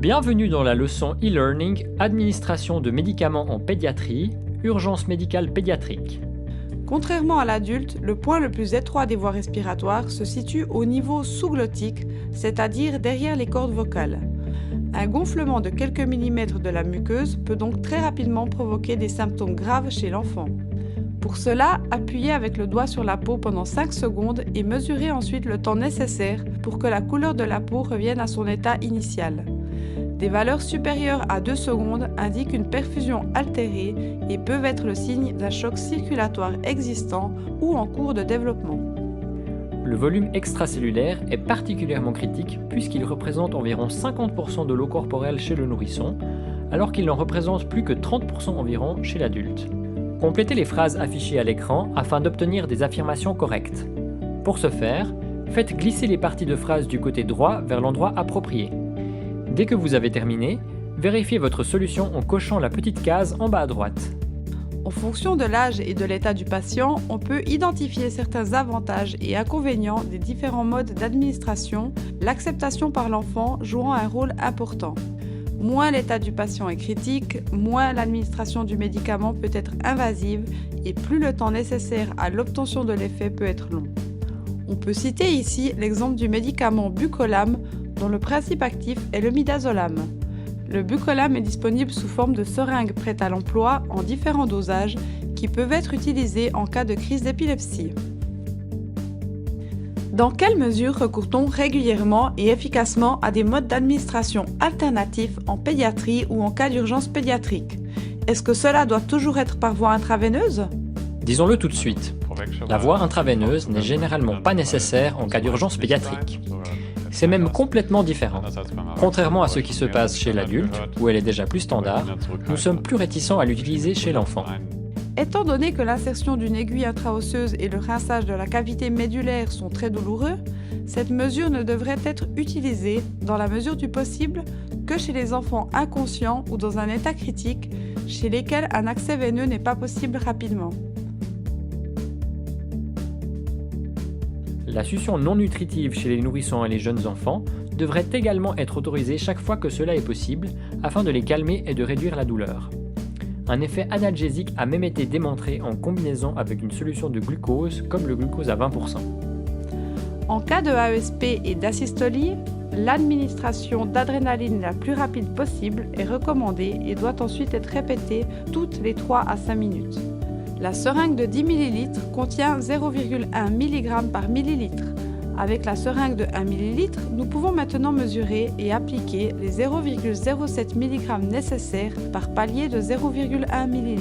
Bienvenue dans la leçon e-learning Administration de médicaments en pédiatrie, urgence médicale pédiatrique. Contrairement à l'adulte, le point le plus étroit des voies respiratoires se situe au niveau sous-glottique, c'est-à-dire derrière les cordes vocales. Un gonflement de quelques millimètres de la muqueuse peut donc très rapidement provoquer des symptômes graves chez l'enfant. Pour cela, appuyez avec le doigt sur la peau pendant 5 secondes et mesurez ensuite le temps nécessaire pour que la couleur de la peau revienne à son état initial. Des valeurs supérieures à 2 secondes indiquent une perfusion altérée et peuvent être le signe d'un choc circulatoire existant ou en cours de développement. Le volume extracellulaire est particulièrement critique puisqu'il représente environ 50% de l'eau corporelle chez le nourrisson, alors qu'il n'en représente plus que 30% environ chez l'adulte. Complétez les phrases affichées à l'écran afin d'obtenir des affirmations correctes. Pour ce faire, faites glisser les parties de phrases du côté droit vers l'endroit approprié. Dès que vous avez terminé, vérifiez votre solution en cochant la petite case en bas à droite. En fonction de l'âge et de l'état du patient, on peut identifier certains avantages et inconvénients des différents modes d'administration, l'acceptation par l'enfant jouant un rôle important. Moins l'état du patient est critique, moins l'administration du médicament peut être invasive et plus le temps nécessaire à l'obtention de l'effet peut être long. On peut citer ici l'exemple du médicament Bucolam dont le principe actif est le midazolam. Le Bucolam est disponible sous forme de seringue prête à l'emploi en différents dosages qui peuvent être utilisés en cas de crise d'épilepsie. Dans quelle mesure recourt-on régulièrement et efficacement à des modes d'administration alternatifs en pédiatrie ou en cas d'urgence pédiatrique? Est-ce que cela doit toujours être par voie intraveineuse? Disons-le tout de suite, la voie intraveineuse n'est généralement pas nécessaire en cas d'urgence pédiatrique. C'est même complètement différent. Contrairement à ce qui se passe chez l'adulte, où elle est déjà plus standard, nous sommes plus réticents à l'utiliser chez l'enfant. Étant donné que l'insertion d'une aiguille intra-osseuse et le rinçage de la cavité médulaire sont très douloureux, cette mesure ne devrait être utilisée, dans la mesure du possible, que chez les enfants inconscients ou dans un état critique, chez lesquels un accès veineux n'est pas possible rapidement. La succion non nutritive chez les nourrissons et les jeunes enfants devrait également être autorisée chaque fois que cela est possible, afin de les calmer et de réduire la douleur. Un effet analgésique a même été démontré en combinaison avec une solution de glucose, comme le glucose à 20%. En cas de AESP et d'asystolie, l'administration d'adrénaline la plus rapide possible est recommandée et doit ensuite être répétée toutes les 3 à 5 minutes. La seringue de 10 ml contient 0,1 mg par millilitre. Avec la seringue de 1 ml, nous pouvons maintenant mesurer et appliquer les 0,07 mg nécessaires par palier de 0,1 ml.